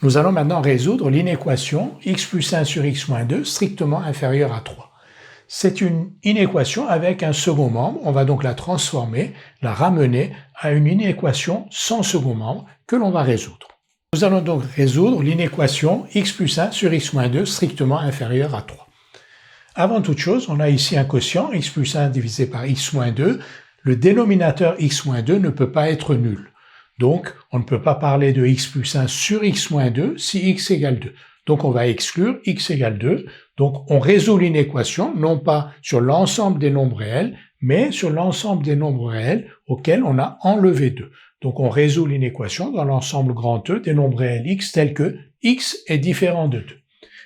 Nous allons maintenant résoudre l'inéquation x plus 1 sur x moins 2 strictement inférieure à 3. C'est une inéquation avec un second membre. On va donc la transformer, la ramener à une inéquation sans second membre que l'on va résoudre. Nous allons donc résoudre l'inéquation x plus 1 sur x moins 2 strictement inférieure à 3. Avant toute chose, on a ici un quotient, x plus 1 divisé par x moins 2. Le dénominateur x moins 2 ne peut pas être nul. Donc, on ne peut pas parler de x plus 1 sur x moins 2 si x égale 2. Donc, on va exclure x égale 2. Donc, on résout l'inéquation, non pas sur l'ensemble des nombres réels, mais sur l'ensemble des nombres réels auxquels on a enlevé 2. Donc, on résout l'inéquation dans l'ensemble grand E des nombres réels x tels que x est différent de 2.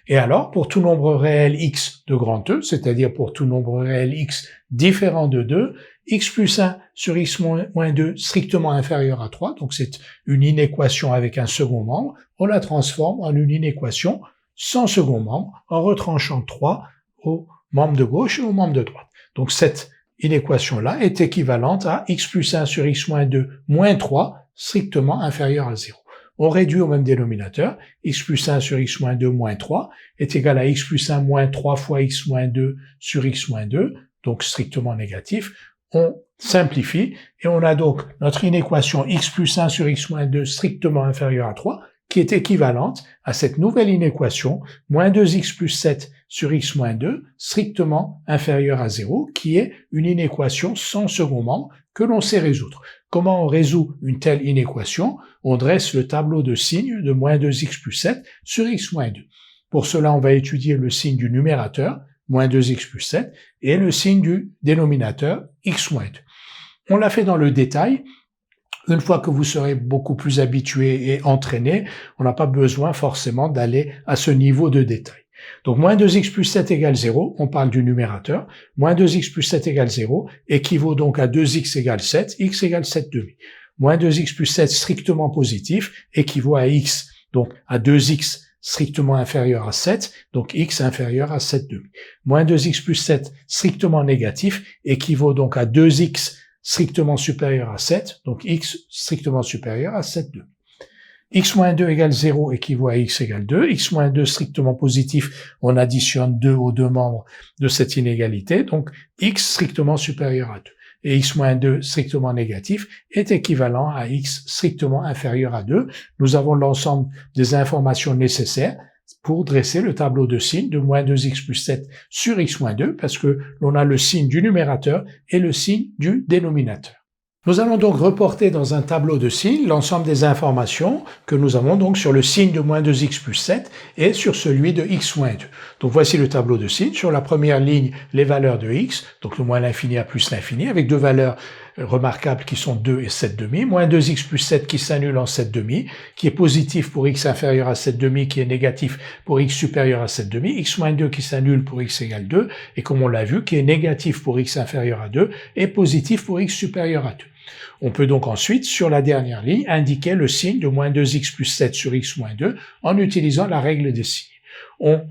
Et alors, pour tout nombre réel x de grand E, c'est-à-dire pour tout nombre réel x différent de 2, x plus 1 sur x moins 2 strictement inférieur à 3, donc c'est une inéquation avec un second membre, on la transforme en une inéquation sans second membre en retranchant 3 aux membres de gauche et aux membres de droite. Donc cette inéquation-là est équivalente à x plus 1 sur x moins 2 moins 3 strictement inférieur à 0. On réduit au même dénominateur, x plus 1 sur x moins 2 moins 3 est égal à x plus 1 moins 3 fois x moins 2 sur x moins 2, donc strictement négatif. On simplifie et on a donc notre inéquation x plus 1 sur x moins 2 strictement inférieure à 3 qui est équivalente à cette nouvelle inéquation moins 2x plus 7 sur x moins 2 strictement inférieure à 0 qui est une inéquation sans second membre que l'on sait résoudre. Comment on résout une telle inéquation? On dresse le tableau de signes de moins 2x plus 7 sur x moins 2. Pour cela, on va étudier le signe du numérateur, moins 2x plus 7, et le signe du dénominateur, x moins 2. On l'a fait dans le détail. Une fois que vous serez beaucoup plus habitué et entraîné, on n'a pas besoin forcément d'aller à ce niveau de détail. Donc, moins 2x plus 7 égale 0, on parle du numérateur. Moins 2x plus 7 égale 0 équivaut donc à 2x égale 7, x égale 7 demi. Moins 2x plus 7 strictement positif équivaut à x, donc à 2x strictement inférieur à 7, donc x inférieur à 7 demi. Moins 2x plus 7 strictement négatif équivaut donc à 2x strictement supérieur à 7, donc x strictement supérieur à 7 demi. x moins 2 égale 0 équivaut à x égale 2. x moins 2 strictement positif, on additionne 2 aux deux membres de cette inégalité, donc x strictement supérieur à 2. Et x moins 2 strictement négatif est équivalent à x strictement inférieur à 2. Nous avons l'ensemble des informations nécessaires pour dresser le tableau de signes de moins 2x plus 7 sur x moins 2, parce que l'on a le signe du numérateur et le signe du dénominateur. Nous allons donc reporter dans un tableau de signes l'ensemble des informations que nous avons donc sur le signe de moins 2x plus 7 et sur celui de x moins 2. Donc voici le tableau de signes. Sur la première ligne, les valeurs de x, donc de moins l'infini à plus l'infini, avec deux valeurs remarquables qui sont 2 et 7 demi, moins 2x plus 7 qui s'annule en 7 demi, qui est positif pour x inférieur à 7 demi, qui est négatif pour x supérieur à 7 demi, x moins 2 qui s'annule pour x égale 2, et comme on l'a vu, qui est négatif pour x inférieur à 2 et positif pour x supérieur à 2. On peut donc ensuite, sur la dernière ligne, indiquer le signe de moins 2x plus 7 sur x moins 2 en utilisant la règle des signes. On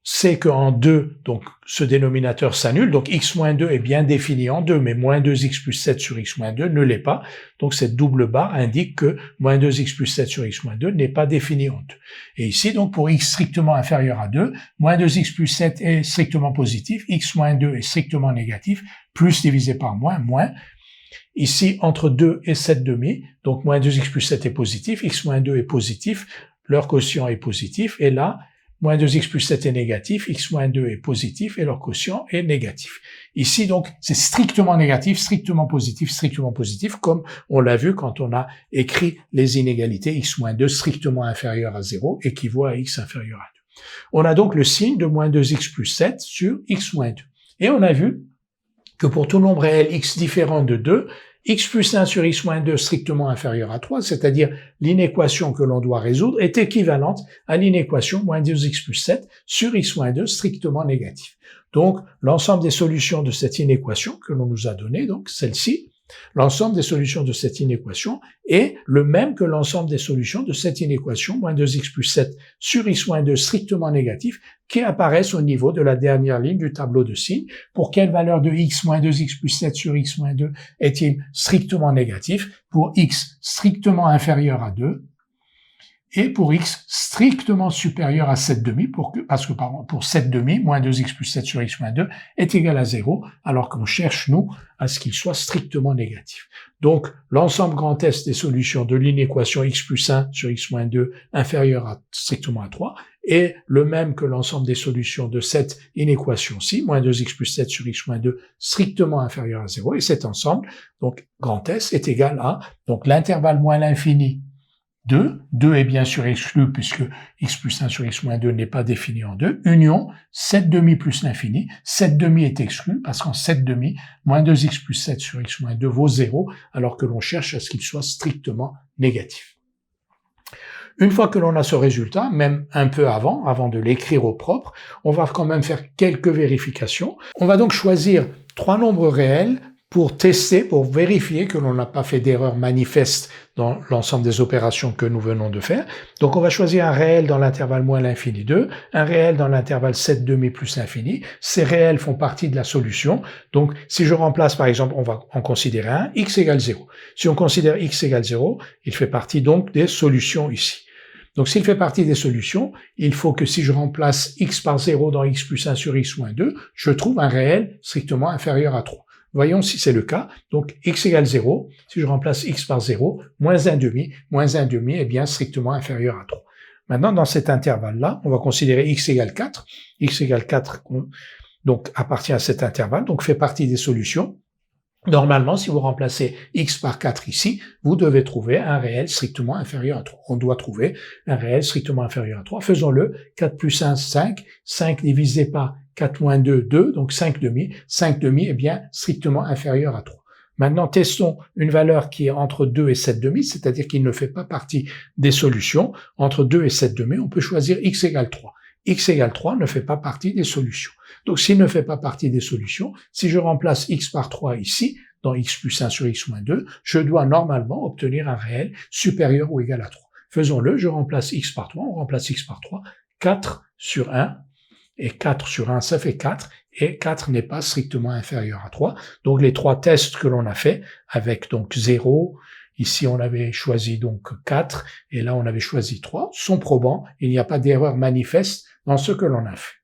sait qu'en 2, donc ce dénominateur s'annule, donc x moins 2 est bien défini en 2, mais moins 2x plus 7 sur x moins 2 ne l'est pas. Donc cette double barre indique que moins 2x plus 7 sur x moins 2 n'est pas défini en 2. Et ici, donc pour x strictement inférieur à 2, moins 2x plus 7 est strictement positif, x moins 2 est strictement négatif, plus divisé par moins, moins. Ici, entre 2 et 7 demi, donc moins 2x plus 7 est positif, x moins 2 est positif, leur quotient est positif, et là, moins 2x plus 7 est négatif, x moins 2 est positif, et leur quotient est négatif. Ici, donc, c'est strictement négatif, strictement positif, comme on l'a vu quand on a écrit les inégalités x moins 2 strictement inférieur à 0 équivaut à x inférieur à 2. On a donc le signe de moins 2x plus 7 sur x moins 2. Et on a vu que pour tout nombre réel x différent de 2, x plus 1 sur x moins 2 strictement inférieur à 3, c'est-à-dire l'inéquation que l'on doit résoudre, est équivalente à l'inéquation moins 2x plus 7 sur x moins 2 strictement négatif. Donc, l'ensemble des solutions de cette inéquation que l'on nous a donnée, donc celle-ci, l'ensemble des solutions de cette inéquation est le même que l'ensemble des solutions de cette inéquation moins 2x plus 7 sur x moins 2 strictement négatif qui apparaissent au niveau de la dernière ligne du tableau de signes. Pour quelle valeur de x moins 2x plus 7 sur x moins 2 est-il strictement négatif? Pour x strictement inférieur à 2 et pour x strictement supérieur à 7,5, parce que pour 7,5, moins 2x plus 7 sur x moins 2 est égal à 0, alors qu'on cherche, nous, à ce qu'il soit strictement négatif. Donc, l'ensemble grand S des solutions de l'inéquation x plus 1 sur x moins 2 inférieur à strictement à 3 est le même que l'ensemble des solutions de cette inéquation-ci, moins 2x plus 7 sur x moins 2 strictement inférieur à 0, et cet ensemble, donc grand S, est égal à, donc l'intervalle moins l'infini, 2 est bien sûr exclu puisque x plus 1 sur x moins 2 n'est pas défini en 2, union 7,5 plus l'infini, 7,5 est exclu parce qu'en 7,5, moins 2x plus 7 sur x moins 2 vaut 0, alors que l'on cherche à ce qu'il soit strictement négatif. Une fois que l'on a ce résultat, même un peu avant de l'écrire au propre, on va quand même faire quelques vérifications. On va donc choisir 3 nombres réels pour tester, pour vérifier que l'on n'a pas fait d'erreur manifeste dans l'ensemble des opérations que nous venons de faire. Donc on va choisir un réel dans l'intervalle moins l'infini 2, un réel dans l'intervalle 7,5 plus l'infini. Ces réels font partie de la solution. Donc si je remplace par exemple, on va en considérer un, x égale 0. Si on considère x égale 0, il fait partie donc des solutions ici. Donc s'il fait partie des solutions, il faut que si je remplace x par 0 dans x plus 1 sur x moins 2, je trouve un réel strictement inférieur à 3. Voyons si c'est le cas. Donc, x égale 0. Si je remplace x par 0, moins 1,5 est bien strictement inférieur à 3. Maintenant, dans cet intervalle-là, on va considérer x égale 4. X égale 4, donc, appartient à cet intervalle, donc fait partie des solutions. Normalement, si vous remplacez x par 4 ici, vous devez trouver un réel strictement inférieur à 3. On doit trouver un réel strictement inférieur à 3. Faisons-le. 4 plus 1, 5. 5 divisé par 4 moins 2, 2. Donc 5,5. 5,5 est bien strictement inférieur à 3. Maintenant, testons une valeur qui est entre 2 et 7,5, c'est-à-dire qu'il ne fait pas partie des solutions. Entre 2 et 7,5, on peut choisir x égale 3. X égale 3 ne fait pas partie des solutions. Donc, s'il ne fait pas partie des solutions, si je remplace x par 3 ici, dans x plus 1 sur x moins 2, je dois normalement obtenir un réel supérieur ou égal à 3. Faisons-le, je remplace x par 3, on remplace x par 3, 4 sur 1, et 4 sur 1, ça fait 4, et 4 n'est pas strictement inférieur à 3. Donc, les 3 tests que l'on a fait, avec donc 0, ici, on avait choisi donc 4, et là, on avait choisi 3, sont probants, il n'y a pas d'erreur manifeste dans ce que l'on a fait.